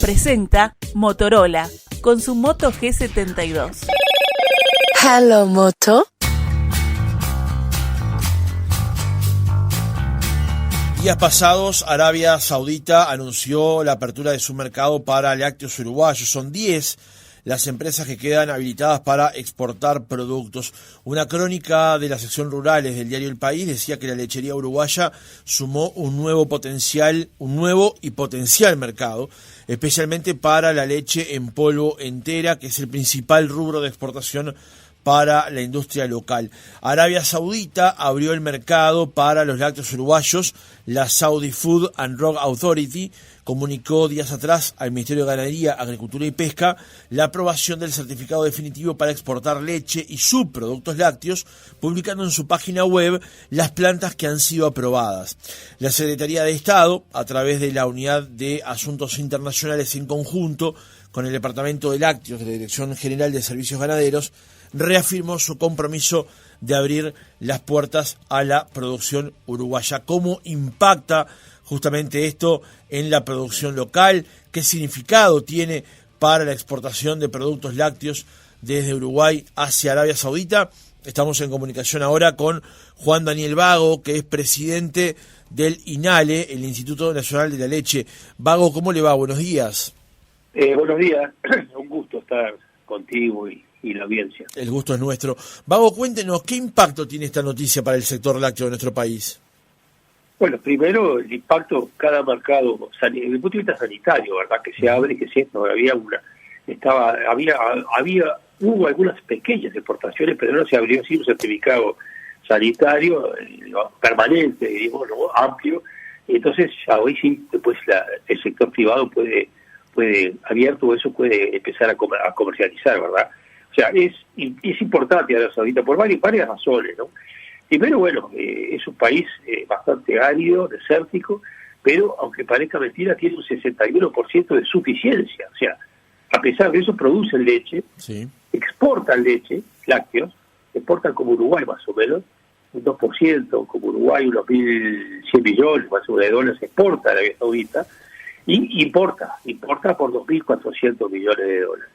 presenta Motorola con su Moto G72. Hello, Moto. Días pasados, Arabia Saudita anunció la apertura de su mercado para lácteos uruguayos. Son 10 las empresas que quedan habilitadas para exportar productos. Una crónica de la sección Rurales del diario El País decía que la lechería uruguaya sumó un nuevo y potencial mercado, especialmente para la leche en polvo entera, que es el principal rubro de exportación para la industria local. Arabia Saudita abrió el mercado para los lácteos uruguayos. La Saudi Food and Drug Authority comunicó días atrás al Ministerio de Ganadería, Agricultura y Pesca la aprobación del certificado definitivo para exportar leche y subproductos lácteos, publicando en su página web las plantas que han sido aprobadas. La Secretaría de Estado, a través de la Unidad de Asuntos Internacionales en conjunto con el Departamento de Lácteos de la Dirección General de Servicios Ganaderos, reafirmó su compromiso de abrir las puertas a la producción uruguaya. ¿Cómo impacta justamente esto en la producción local? ¿Qué significado tiene para la exportación de productos lácteos desde Uruguay hacia Arabia Saudita? Estamos en comunicación ahora con Juan Daniel Vago, que es presidente del INALE, el Instituto Nacional de la Leche. Vago, ¿cómo le va? Buenos días. Buenos días, un gusto estar contigo y la audiencia. El gusto es nuestro. Vago, cuéntenos, ¿qué impacto tiene esta noticia para el sector lácteo de nuestro país? Bueno, primero el impacto, cada mercado, desde el punto de vista sanitario, ¿verdad? Que se abre, que siempre hubo algunas pequeñas exportaciones, pero no se abrió así un certificado sanitario permanente, digamos, ¿no? Amplio. Y entonces, ya hoy sí, después el sector privado puede abierto, eso puede empezar a comercializar, ¿verdad? O sea, es importante Arabia Saudita por varias razones, ¿no? Primero, bueno, es un país bastante árido, desértico, pero aunque parezca mentira, tiene un 61% de suficiencia. O sea, a pesar de eso, producen leche, sí, exportan leche, lácteos, exportan como Uruguay más o menos, un 2%, como Uruguay, unos 1.100 millones más o menos de dólares exporta a Arabia Saudita, y importa por 2.400 millones de dólares.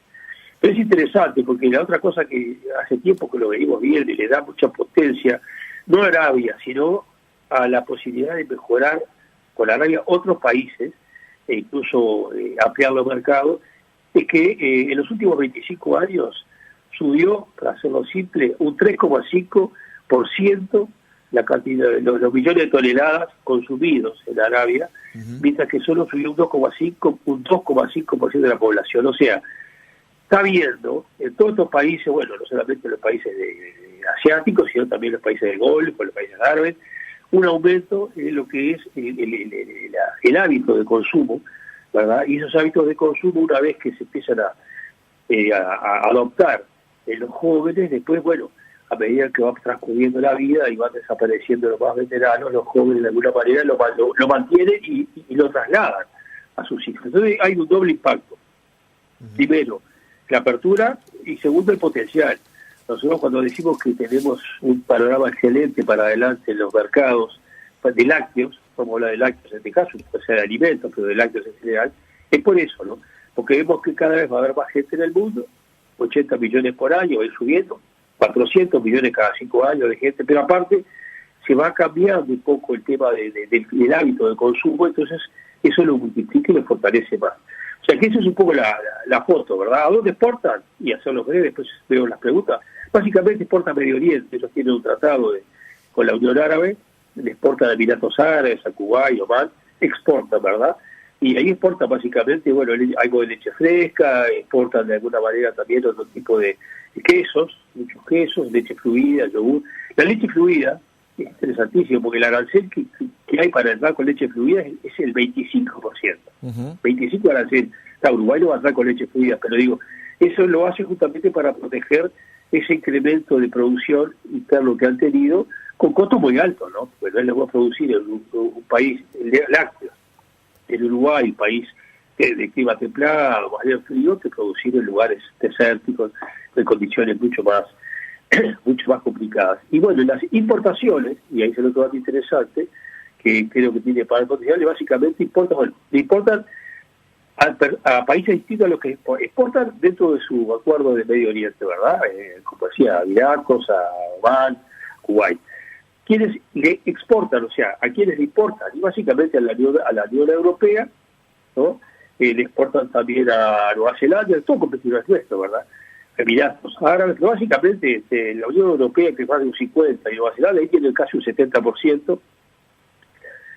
Pero es interesante porque la otra cosa que hace tiempo que lo venimos viendo y le da mucha potencia, no a Arabia, sino a la posibilidad de mejorar con Arabia otros países, e incluso ampliar los mercados, es que en los últimos 25 años subió, para hacerlo simple, un 3,5% la cantidad de los millones de toneladas consumidos en Arabia, mientras que solo subió un 2,5% de la población. O sea, está viendo en todos estos países, bueno, no solamente los países asiáticos, sino también los países del Golfo, los países árabes, un aumento en lo que es el hábito de consumo, ¿verdad? Y esos hábitos de consumo, una vez que se empiezan a adoptar en los jóvenes, después, bueno, a medida que va transcurriendo la vida y van desapareciendo los más veteranos, los jóvenes de alguna manera lo mantienen y lo trasladan a sus hijos. Entonces hay un doble impacto. Primero, la apertura, y segundo, el potencial. Nosotros cuando decimos que tenemos un panorama excelente para adelante en los mercados de lácteos, como la de lácteos en este caso, puede ser de alimentos, pero de lácteos en general, es por eso, ¿no? Porque vemos que cada vez va a haber más gente en el mundo, 80 millones por año, va a ir subiendo, 400 millones cada 5 años de gente, pero aparte se va cambiando un poco el tema del hábito de consumo, entonces eso lo multiplica y lo fortalece más. O sea que eso es un poco la foto, ¿verdad? ¿A dónde exportan? Y hacerlo breve, después veo las preguntas. Básicamente exportan a Medio Oriente, ellos tienen un tratado con la Unión Árabe, le exportan a Emiratos Árabes, a Kuwait, Omán, exportan, ¿verdad? Y ahí exportan básicamente, bueno, algo de leche fresca, exportan de alguna manera también otro tipo de quesos, muchos quesos, leche fluida, yogur. La leche fluida es interesantísimo porque el arancel que hay para entrar con leche fluida es el 25%. 25 arancel. Uruguay no va a entrar con leche fluida, pero digo, eso lo hace justamente para proteger ese incremento de producción interno que han tenido con costos muy altos, ¿no? Porque no es lo que va a producir en un país lácteo, en Uruguay, un país de clima templado, más bien frío, que producir en lugares desérticos, en condiciones mucho más complicadas. Y bueno, las importaciones, y ahí es lo que más interesante, que creo que tiene para el potencial, básicamente importan a países distintos a los que exportan dentro de su acuerdo de Medio Oriente, ¿verdad? Como decía, a Emiratos, a Oman, Kuwait. Quienes le exportan, o sea, a quienes le importan, y básicamente a la Unión Europea, ¿no? Le exportan también a Nueva Zelanda, todo competidores nuestros, ¿verdad? Emiratos Árabes, pero básicamente la Unión Europea, que es más de un 50%, y Nueva Zelanda ahí tiene casi un 70%.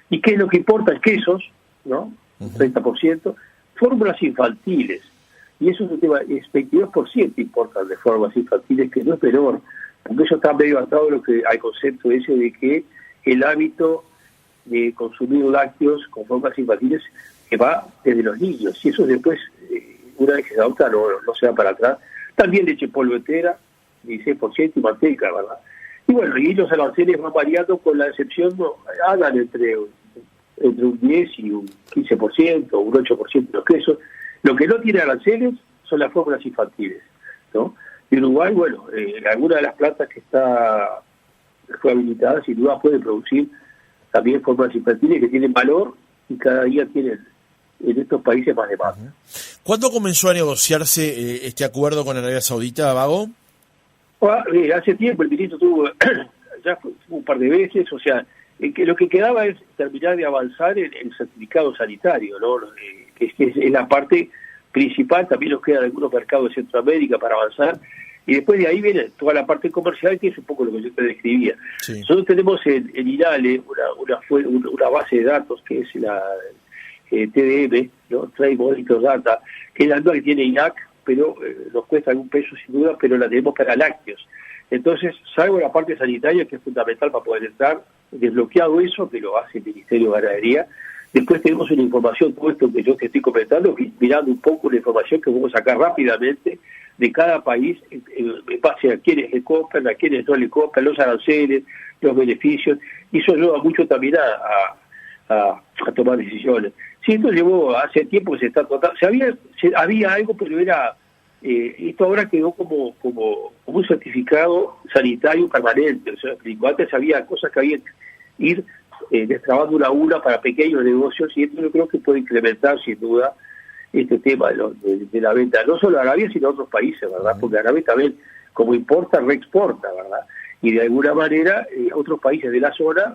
¿Y qué es lo que importa? Quesos, ¿no? Un 30%. Fórmulas infantiles, y eso es un tema, es 22% importan de fórmulas infantiles, que no es menor, porque eso está medio atado al concepto ese de que el hábito de consumir lácteos con fórmulas infantiles que va desde los niños, y eso después, una vez que se adopta, no se va para atrás. También leche polvo entera, 16%, y manteca, ¿verdad? Y bueno, y los aranceles van variando, con la excepción, hagan entre un 10 y un 15%, un 8% de los quesos. Lo que no tiene aranceles son las fórmulas infantiles, ¿no? Y Uruguay, bueno, alguna de las plantas que fue habilitada, sin duda puede producir también fórmulas infantiles que tienen valor y cada día tienen en estos países más demanda. ¿Cuándo comenzó a negociarse este acuerdo con Arabia Saudita, Vago? Hace tiempo el ministro tuvo ya un par de veces, o sea, que lo que quedaba es terminar de avanzar en el certificado sanitario, ¿no? Que es la parte principal. También nos quedan algunos mercados de Centroamérica para avanzar, y después de ahí viene toda la parte comercial, que es un poco lo que yo te describía. Sí. Nosotros tenemos en INALE una base de datos que es la TDM, ¿no? Trade Monitor Data, que es la misma que tiene INAC, pero nos cuesta algún peso sin duda, pero la tenemos para lácteos. Entonces, salvo la parte sanitaria, que es fundamental para poder entrar, desbloqueado eso, que lo hace el Ministerio de Ganadería, después tenemos una información, todo esto que yo te estoy comentando, mirando un poco la información que vamos a sacar rápidamente de cada país, en base a quienes le compran, a quienes no le compran, los aranceles, los beneficios, y eso ayuda mucho también a tomar decisiones. Sí, esto llevó hace tiempo que se está tratando, había algo, pero era... esto ahora quedó como un certificado sanitario permanente. O sea, antes había cosas que había que ir destrabando una a una para pequeños negocios, y esto yo creo que puede incrementar sin duda este tema de la venta, no solo a Arabia, sino a otros países, ¿verdad? Porque Arabia también, como importa, reexporta, ¿verdad? Y de alguna manera otros países de la zona,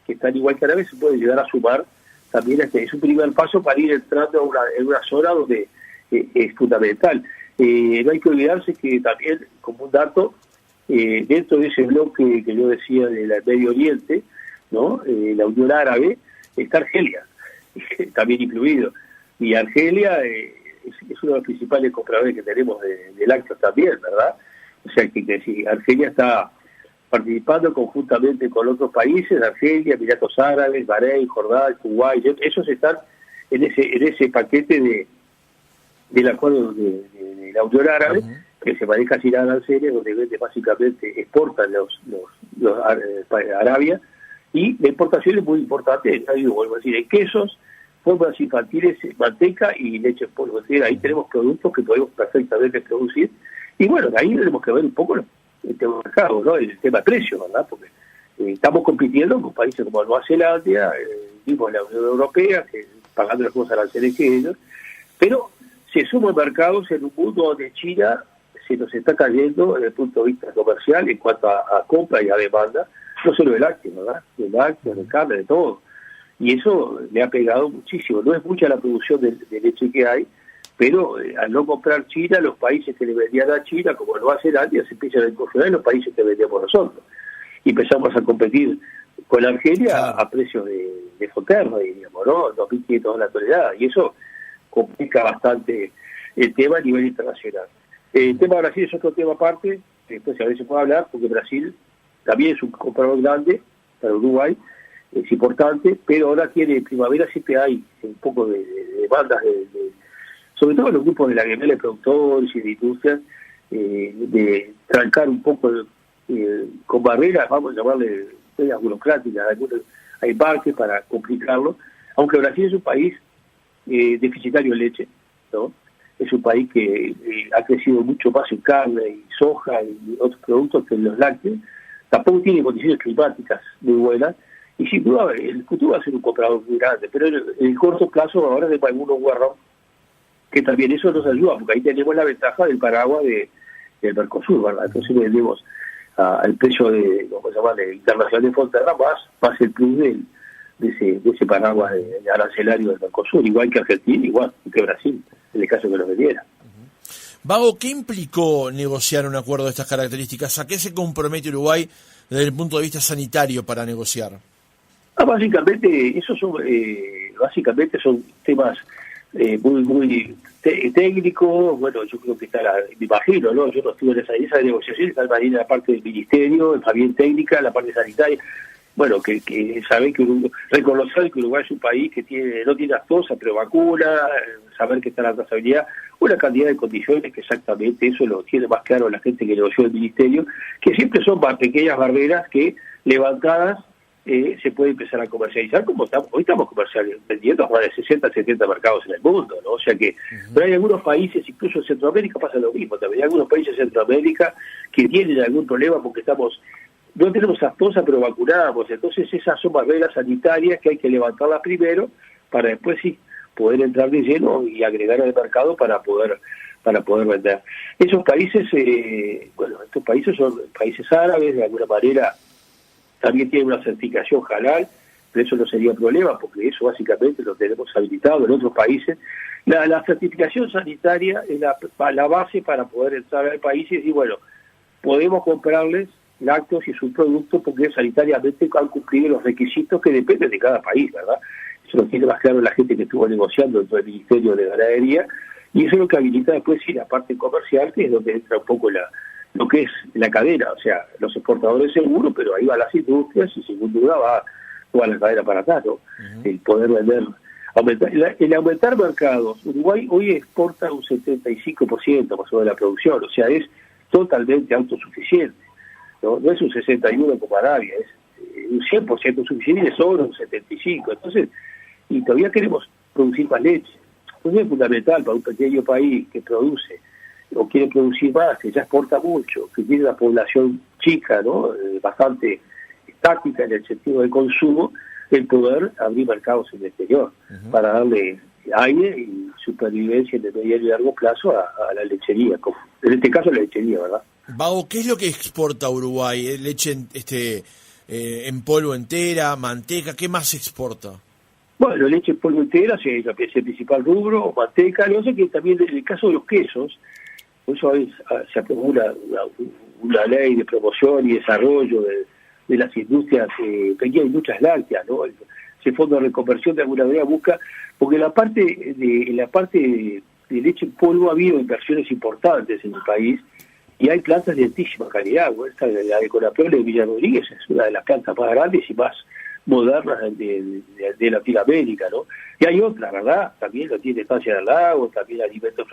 que están igual que Arabia, se pueden llegar a sumar también. Es un primer paso para ir entrando en una zona donde es fundamental. No hay que olvidarse que también, como un dato, dentro de ese bloque que yo decía del Medio Oriente, ¿no? La Unión Árabe, está Argelia, también incluido. Y Argelia es uno de los principales compradores que tenemos de lácteos también, ¿verdad? O sea que si Argelia está participando conjuntamente con otros países, Argelia, Emiratos Árabes, Bahrein, Jordania, Kuwait, esos están en ese paquete del acuerdo de la Unión Árabe, que se maneja sin aranceles, donde básicamente exportan los Arabia, y la importación es muy importante, vuelvo a decir, en quesos, fórmulas infantiles, manteca y leche en polvo. Es decir, ahí tenemos productos que podemos perfectamente producir, y bueno, ahí tenemos que ver un poco el tema de mercado, ¿no? El tema de precio, ¿verdad? Porque estamos compitiendo con países como Nueva Zelanda, mismo la Unión Europea, que pagando las cosas aranceles que ellos, pero se suman mercados en un mundo donde China se nos está cayendo desde el punto de vista comercial en cuanto a compra y a demanda, no solo de lácteos, ¿verdad? De lácteos, de carne, de todo. Y eso le ha pegado muchísimo. No es mucha la producción de leche que hay, pero al no comprar China, los países que le vendían a China, como Nueva Zelanda, se empiezan a incursionar en los países que vendíamos nosotros. Y empezamos a competir con Argelia a precios de Foterra, digamos, ¿no? $2.500 la tonelada. Y eso complica bastante el tema a nivel internacional. El tema de Brasil es otro tema aparte, después a veces se puede hablar, porque Brasil también es un comprador grande para Uruguay, es importante, pero ahora tiene primavera, siempre hay un poco de demandas, sobre todo en los grupos de la gremial de productores y de industrias, de trancar un poco con barreras, vamos a llamarle burocráticas, hay parques para complicarlo, aunque Brasil es un país deficitario en leche, ¿no? Es un país que ha crecido mucho más en carne y soja y otros productos que en los lácteos. Tampoco tiene condiciones climáticas muy buenas, y sin duda el futuro va a ser un comprador muy grande, pero en el corto plazo ahora tenemos algunos guarrón que también eso nos ayuda, porque ahí tenemos la ventaja del paraguas del Mercosur, ¿verdad? Entonces vendemos al precio de, ¿cómo se llama?, de internacional de Fonterra, más el plus de ese paraguas de arancelario del Mercosur, igual que Argentina, igual que Brasil, en el caso que los vendiera. Vago, ¿qué implicó negociar un acuerdo de estas características? ¿A qué se compromete Uruguay desde el punto de vista sanitario para negociar? Básicamente, esos son temas muy técnicos. Bueno, yo creo que me imagino, ¿no? Yo no estuve en esa negociación, está en la parte del ministerio, está bien técnica, la parte sanitaria. Bueno, que saber reconocer que Uruguay es un país que no tiene aftosa, pero vacuna, saber que está la trazabilidad, una cantidad de condiciones que exactamente eso lo tiene más claro la gente que negoció el ministerio, que siempre son pequeñas barreras que levantadas se puede empezar a comercializar, como hoy estamos vendiendo a más de 60, 70 mercados en el mundo, ¿no? O sea que, pero hay algunos países, incluso en Centroamérica pasa lo mismo, también hay algunos países de Centroamérica que tienen algún problema porque no tenemos aftosa, pero vacunamos. Entonces esas son barreras sanitarias que hay que levantarlas primero para después sí poder entrar de lleno y agregar al mercado para poder vender. Esos países, estos países son países árabes, de alguna manera también tienen una certificación halal, pero eso no sería problema porque eso básicamente lo tenemos habilitado en otros países. La certificación sanitaria es la base para poder entrar al país y decir, bueno, podemos comprarles lácteos y sus productos porque sanitariamente han cumplido los requisitos que dependen de cada país, ¿verdad? Eso lo tiene más claro la gente que estuvo negociando dentro del Ministerio de Ganadería, y eso es lo que habilita después sí la parte comercial, que es donde entra un poco lo que es la cadena, o sea, los exportadores seguro, pero ahí va las industrias y sin duda va toda la cadena para acá, ¿no? El poder vender, el aumentar mercados. Uruguay hoy exporta un 75% más o menos de la producción, o sea, es totalmente autosuficiente. No es un 61 como Arabia, es un 100% suficiente y de sobra un 75%. Entonces, y todavía queremos producir más leche. Entonces es fundamental para un pequeño país que produce o quiere producir más, que ya exporta mucho, que tiene una población chica, ¿no? Bastante estática en el sentido del consumo, el poder abrir mercados en el exterior para darle aire y supervivencia en el mediano y largo plazo a la lechería, como en este caso la lechería, ¿verdad? Vago, ¿qué es lo que exporta Uruguay? ¿Leche en polvo entera, manteca? ¿Qué más exporta? Bueno, leche en polvo entera es el principal rubro, manteca, lo que pasa es que también en el caso de los quesos, por eso se aprobó una ley de promoción y desarrollo de las industrias, pequeñas industrias lácteas, ¿no? Ese fondo de reconversión de alguna manera busca, porque en la parte de leche en polvo ha habido inversiones importantes en el país, y hay plantas de altísima calidad. Esta de la de Conaprole de Villa Rodríguez es una de las plantas más grandes y más modernas de Latinoamérica, ¿no? Y hay otras, ¿verdad? También lo tiene Estancia del Lago, también Alimentos.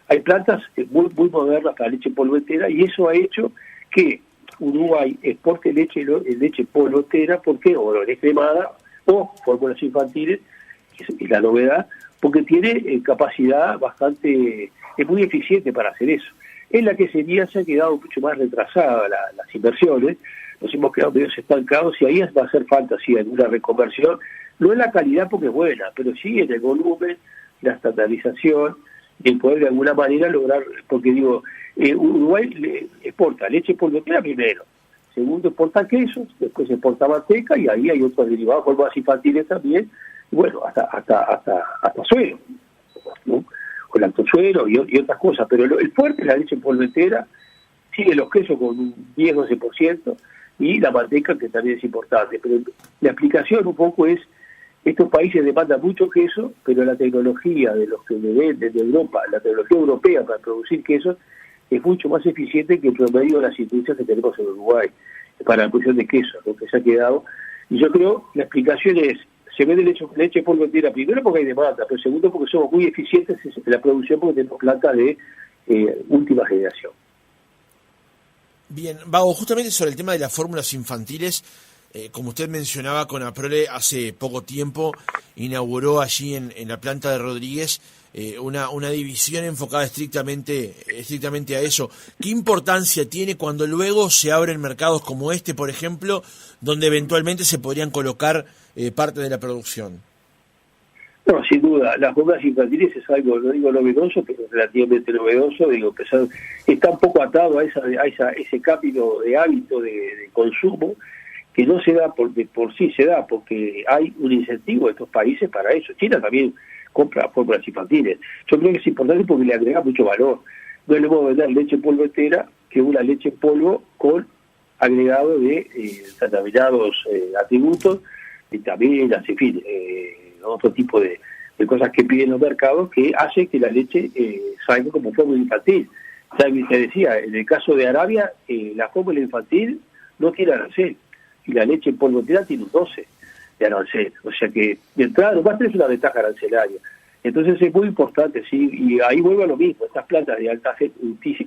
Hay plantas muy modernas para leche en polvo entera, y eso ha hecho que Uruguay exporte leche en polvo entera, porque o leche cremada o fórmulas infantiles, que es la novedad, porque tiene capacidad bastante, es muy eficiente para hacer eso. En la quesería se ha quedado mucho más retrasada las inversiones, nos hemos quedado medio estancados y ahí va a hacer falta, sí, alguna reconversión, no en la calidad porque es buena, pero sí en el volumen, la estandarización, y el poder de alguna manera lograr, porque digo, Uruguay exporta leche polvo entera primero, segundo exporta quesos, después exporta manteca y ahí hay otros derivados, fórmulas infantiles también, y bueno, hasta suero, ¿no? O lactosuero y otras cosas, pero el fuerte es la leche en polvo entera, sigue los quesos con un 10-12%, y la manteca, que también es importante. Pero la explicación un poco es, estos países demandan mucho queso, pero la tecnología de los que le venden de Europa, la tecnología europea para producir quesos, es mucho más eficiente que el promedio de las industrias que tenemos en Uruguay para la producción de queso, lo que se ha quedado. Y yo creo la explicación es, se vende leche polvo entera primero porque hay demanda, pero segundo porque somos muy eficientes en la producción porque tenemos plantas de última generación. Bien, Vago, justamente sobre el tema de las fórmulas infantiles, como usted mencionaba, Conaprole hace poco tiempo inauguró allí en la planta de Rodríguez una división enfocada estrictamente a eso. ¿Qué importancia tiene cuando luego se abren mercados como este, por ejemplo, donde eventualmente se podrían colocar parte de la producción? No, sin duda, las fórmulas infantiles es algo, no digo novedoso, pero relativamente novedoso, está un poco atado a ese cambio de hábito de consumo, que no se da por sí, se da porque hay un incentivo de estos países para eso. China también compra fórmulas infantiles. Yo creo que es importante porque le agrega mucho valor. No le puedo vender leche en polvo entera que una leche en polvo con agregado de determinados atributos, vitaminas, en fin, otro tipo de cosas que piden los mercados que hace que la leche salga como fórmula infantil. Ya te decía, en el caso de Arabia, la fórmula infantil no tiene arancel, y la leche en polvo entera tiene un 12 de arancel. O sea que, de entrada, nomás tenés una ventaja arancelaria. Entonces es muy importante, ¿sí? Y ahí vuelvo a lo mismo, estas plantas de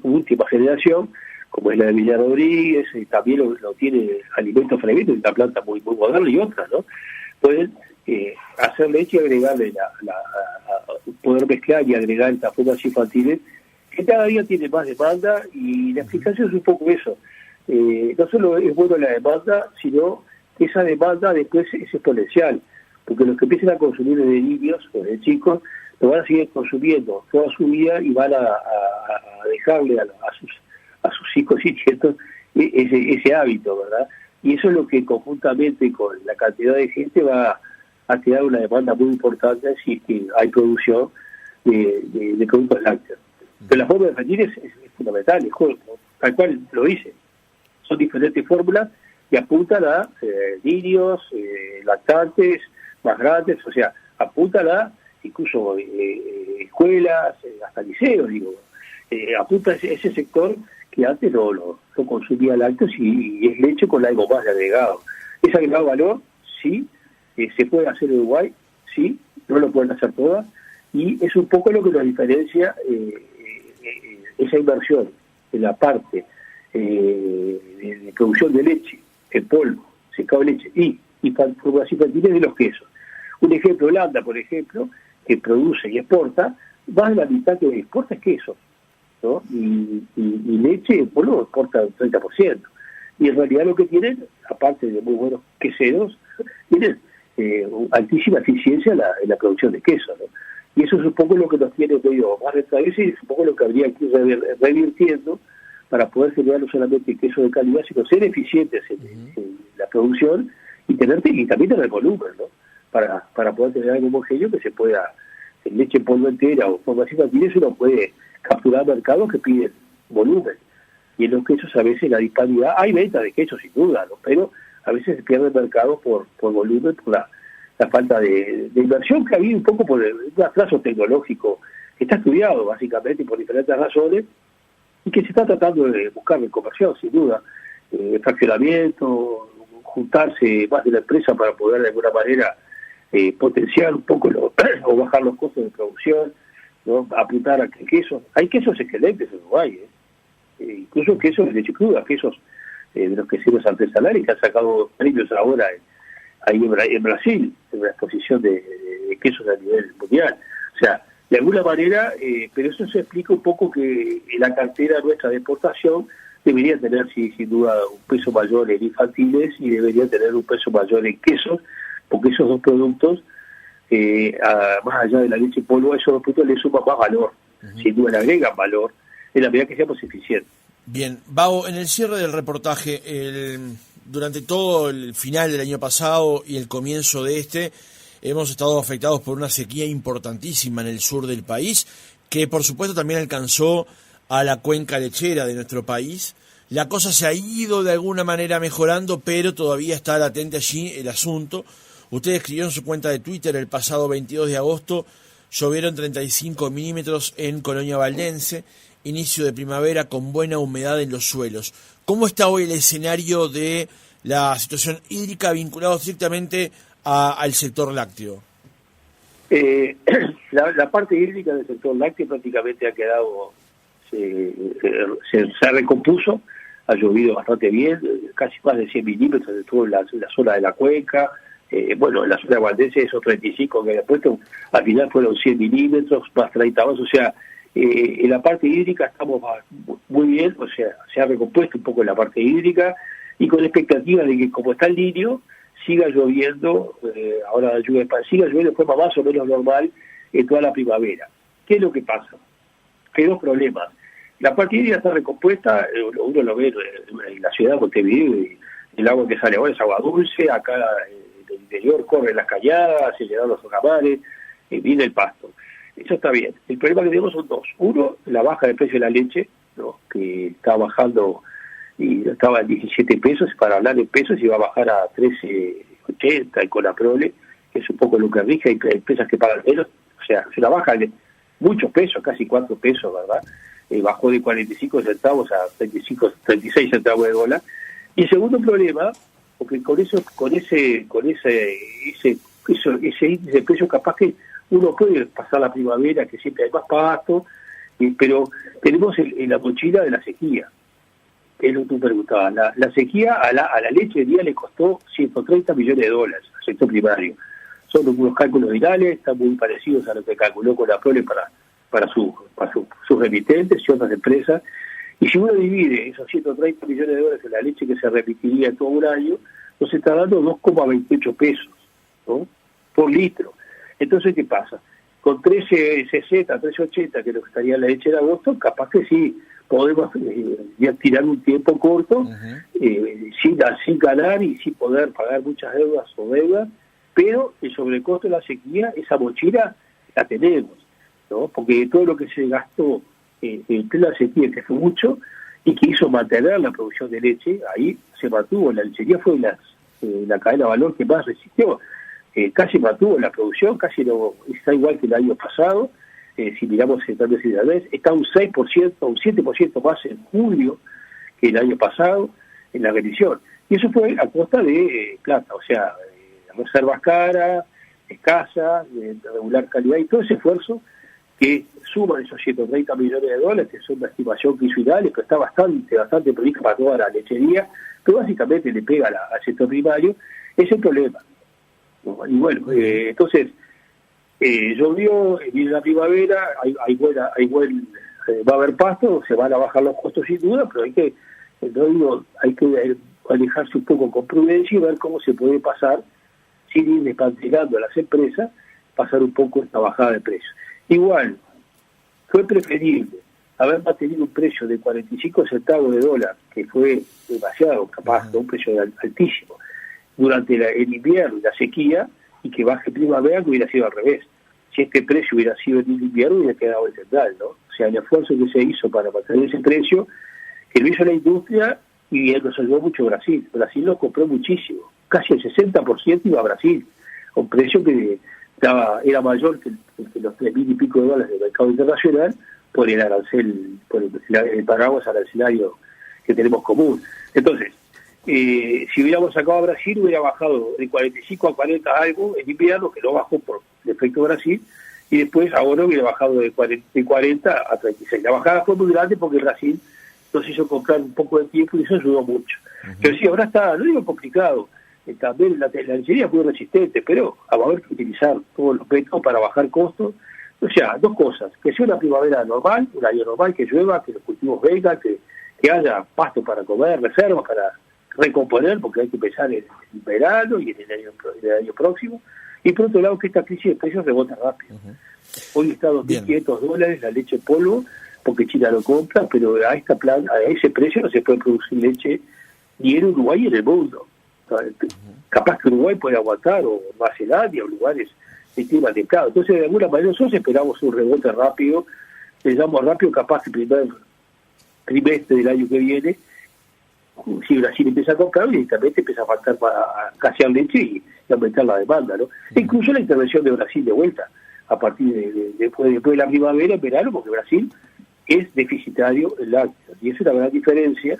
última generación, como es la de Villar Rodríguez, también lo tiene Alimentos Fermentos, una planta muy moderna, y otras, ¿no? Pueden hacer leche y agregarle poder mezclar y agregar estas fórmulas infantiles, que cada día tiene más demanda, y la explicación es un poco eso. No solo es bueno la demanda, sino que esa demanda después es exponencial, porque los que empiezan a consumir desde niños o de chicos lo van a seguir consumiendo toda su vida y van a dejarle a sus hijos y nietos ese hábito, ¿verdad? Y eso es lo que conjuntamente con la cantidad de gente va a crear una demanda muy importante si que hay producción de productos lácteos. Pero la fórmula infantil es fundamental, tal cual lo dice. Son diferentes fórmulas que apuntan a niños, lactantes, más grandes, o sea, apuntan a incluso escuelas, hasta liceos, apunta a ese sector que antes no consumía lácteos y es leche con algo más de agregado. ¿Es agregado valor? Sí. ¿Se puede hacer en Uruguay? Sí. No lo pueden hacer todas. Y es un poco lo que nos diferencia esa inversión en la parte de producción de leche, en polvo, secado de leche y fórmulas infantiles de los quesos. Un ejemplo, Holanda, por ejemplo, que produce y exporta, más de la mitad que exporta es queso, ¿no? Y leche en polvo exporta un 30%. Y en realidad lo que tienen, aparte de muy buenos queseros, tienen altísima eficiencia en la producción de queso, ¿no? Y eso es un poco lo que nos tiene medio más rentables, y es un poco lo que habría que ir revirtiendo para poder generar no solamente queso de calidad, sino ser eficientes en la producción y también tener volumen, ¿no? Para poder tener algo homogéneo que se pueda, en leche en polvo entera o formas infantiles, uno puede capturar mercados que piden volumen. Y en los quesos a veces la disparidad, hay ventas de quesos sin duda, ¿no? Pero a veces se pierde el mercado por volumen, por la falta de inversión que ha habido un poco por un atraso tecnológico que está estudiado básicamente por diferentes razones y que se está tratando de buscar en conversión, sin duda. Fraccionamiento, juntarse más de la empresa para poder de alguna manera potenciar un poco o bajar los costos de producción, ¿no? Apuntar a que quesos, hay quesos excelentes en Uruguay, incluso quesos de leche cruda, quesos de los queseros artesanales que han sacado premios ahora ahí en Brasil, en una exposición de quesos a nivel mundial. O sea, de alguna manera, pero eso se explica un poco que la cartera nuestra de exportación debería tener, sin duda, un peso mayor en infantiles y debería tener un peso mayor en quesos, porque esos dos productos, más allá de la leche en polvo, a esos dos productos le suman más valor, sin duda le agregan valor, en la medida que seamos eficientes. Bien, Bao, en el cierre del reportaje, durante todo el final del año pasado y el comienzo de hemos estado afectados por una sequía importantísima en el sur del país, que por supuesto también alcanzó a la cuenca lechera de nuestro país. La cosa se ha ido de alguna manera mejorando, pero todavía está latente allí el asunto. Usted escribió en su cuenta de Twitter el pasado 22 de agosto, llovieron 35 milímetros en Colonia Valdense, inicio de primavera con buena humedad en los suelos. ¿Cómo está hoy el escenario de la situación hídrica vinculado estrictamente al sector lácteo? La parte hídrica del sector lácteo prácticamente ha quedado, se recompuso, ha llovido bastante bien, casi más de 100 milímetros de todo en la zona de la cuenca. Bueno, en la zona de Valdense esos 35 que había puesto, al final fueron 100 milímetros, más 30 más, o sea, en la parte hídrica estamos muy bien, o sea, se ha recompuesto un poco en la parte hídrica y con la expectativa de que como está el Niño, siga lloviendo, ahora la lluvia siga lloviendo de forma más o menos normal en toda la primavera. ¿Qué es lo que pasa? Hay dos problemas. La parte hídrica está recompuesta, uno lo ve en la ciudad de Montevideo, y el agua que sale ahora es agua dulce, acá en el interior corren las cañadas, se llenan los socavares, viene el pasto. Eso está bien. El problema que tenemos son dos. Uno, la baja del precio de la leche, ¿no? Que está bajando, y estaba en 17 pesos, para hablar en pesos, y va a bajar a 13.80 el Conaprole, que es un poco lo que rige, hay empresas que pagan menos, o sea, es una baja de muchos pesos, casi 4 pesos, ¿verdad? Bajó de 45 centavos a 36 centavos de dólar. Y el segundo problema, porque con ese índice de precio, capaz que uno puede pasar la primavera, que siempre hay más pasto, pero tenemos en la mochila de la sequía, que es lo que tú preguntabas. La sequía a la leche de día le costó 130 millones de dólares al sector primario. Son unos cálculos virales, están muy parecidos a lo que calculó Conaprole para sus remitentes y otras empresas. Y si uno divide esos 130 millones de dólares en la leche que se remitiría en todo un año, nos está dando 2,28 pesos, ¿no? Por litro. Entonces, ¿qué pasa? Con 13.60, 13.80, que es lo que estaría la leche en agosto, capaz que sí podemos tirar un tiempo corto, sin ganar y sin poder pagar muchas deudas, pero el sobrecosto de la sequía, esa mochila la tenemos, ¿no? Porque todo lo que se gastó en la sequía, que fue mucho, y que hizo mantener la producción de leche, ahí se mantuvo. La lechería fue la cadena de valor que más resistió. Casi mantuvo la producción, casi no está igual que el año pasado. Si miramos el términos de la vez, está un 6%, un 7% más en julio que el año pasado en la rendición. Y eso fue a costa de plata, o sea, reservas caras, escasas, de regular calidad, y todo ese esfuerzo que suman esos 130 millones de dólares, que son una estimación que hizo Inales, pero está bastante prevista para toda la lechería, pero básicamente le pega al sector primario, es el problema, ¿no? Y bueno, entonces, llovió, viene la primavera, va a haber pasto, se van a bajar los costos sin duda, pero hay que alejarse un poco con prudencia y ver cómo se puede pasar, sin ir desmantelando a las empresas, pasar un poco esta bajada de precios. Igual, fue preferible haber mantenido un precio de 45 centavos de dólar, que fue demasiado, capaz, un precio altísimo, durante el invierno y la sequía, y que baje primavera, que hubiera sido al revés. Si este precio hubiera sido en el invierno, hubiera quedado el central, ¿no? O sea, el esfuerzo que se hizo para mantener ese precio, que lo hizo la industria, y nos ayudó mucho Brasil. Brasil lo compró muchísimo, casi el 60% iba a Brasil, a un precio que era mayor que los 3.000 y pico de dólares del mercado internacional, por el arancel, por el paraguas arancelario que tenemos común. Entonces, si hubiéramos sacado a Brasil, hubiera bajado de 45 a 40 algo en invierno, que no bajó por defecto Brasil, y después ahora hubiera bajado de 40 a 36. La bajada fue muy grande porque Brasil nos hizo comprar un poco de tiempo y eso ayudó mucho. Pero sí, ahora está, no digo complicado, también la lechería fue resistente, pero va a haber que utilizar todos los métodos para bajar costos. O sea, dos cosas: que sea una primavera normal, un año normal, que llueva, que los cultivos vengan, que haya pasto para comer, reservas para recomponer, porque hay que pensar en el verano y en el año próximo. Y por otro lado, que esta crisis de precios rebota rápido. Hoy está a $2.500 la leche en polvo, porque China lo compra, pero a ese precio no se puede producir leche ni en Uruguay ni en el mundo. Capaz que Uruguay puede aguantar, o Macedonia, o lugares de clima templado. Entonces, de alguna manera, nosotros esperamos un rebote rápido, capaz que el primer trimestre del año que viene, si Brasil empieza a comprar, evidentemente empieza a faltar para escasear leche y aumentar la demanda, ¿no? Incluso la intervención de Brasil de vuelta, a partir después de la primavera, en verano, porque Brasil es deficitario en lácteos, y esa es una gran diferencia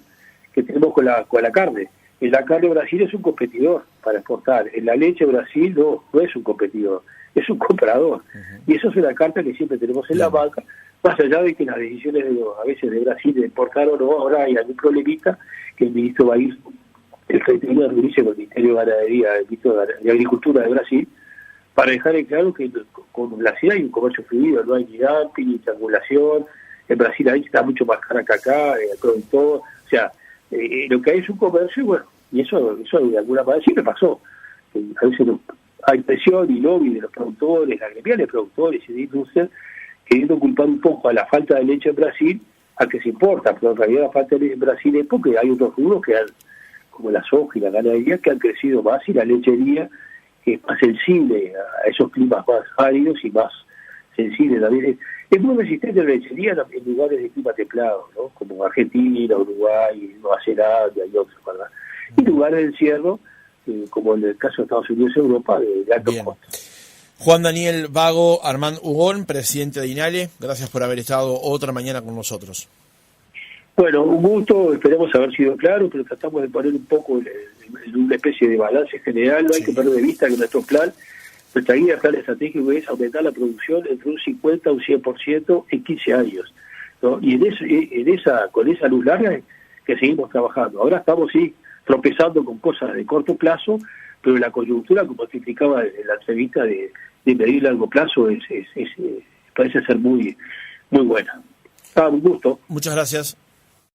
que tenemos con la carne. En la carne Brasil es un competidor para exportar, en la leche Brasil no es un competidor, es un comprador. Y eso es una carta que siempre tenemos en la banca, más allá de que las decisiones a veces de Brasil de exportar o no, ahora hay algún problemita que el ministro va a ir el 31 de abril con el Ministerio de Ganadería, el ministro de Agricultura de Brasil, para dejar en claro que con Brasil hay un comercio fluido, no hay ni dumping, ni triangulación. En Brasil ahí está mucho más cara que acá, todo. O sea, lo que hay es un comercio, y bueno, y eso de alguna manera siempre pasó. a veces hay presión y lobby de los productores, agremiales productores y de industria, queriendo culpar un poco a la falta de leche en Brasil a que se importa, pero en realidad la falta de leche en Brasil es porque hay otros rubros que han, como la soja y la ganadería, que han crecido más, y la lechería, que es más sensible a esos climas más áridos y más sensible también. Es muy resistente la lechería en lugares de clima templado, ¿no? Como Argentina, Uruguay, Nueva Zelanda y otros, ¿verdad? Y lugares de encierro, como en el caso de Estados Unidos y Europa, de alto costo. Juan Daniel Vago Armand Hugón, presidente de INALE, gracias por haber estado otra mañana con nosotros. Bueno, un gusto, esperamos haber sido claros, pero tratamos de poner un poco en una especie de balance general. No hay que perder de vista que nuestra guía plan estratégico es aumentar la producción entre un 50 a un 100% en 15 años, ¿no? Y con esa luz larga que seguimos trabajando. Ahora estamos tropezando con cosas de corto plazo, pero la coyuntura, como te explicaba en la entrevista, de medir largo plazo parece ser muy, muy buena. Un gusto. Muchas gracias.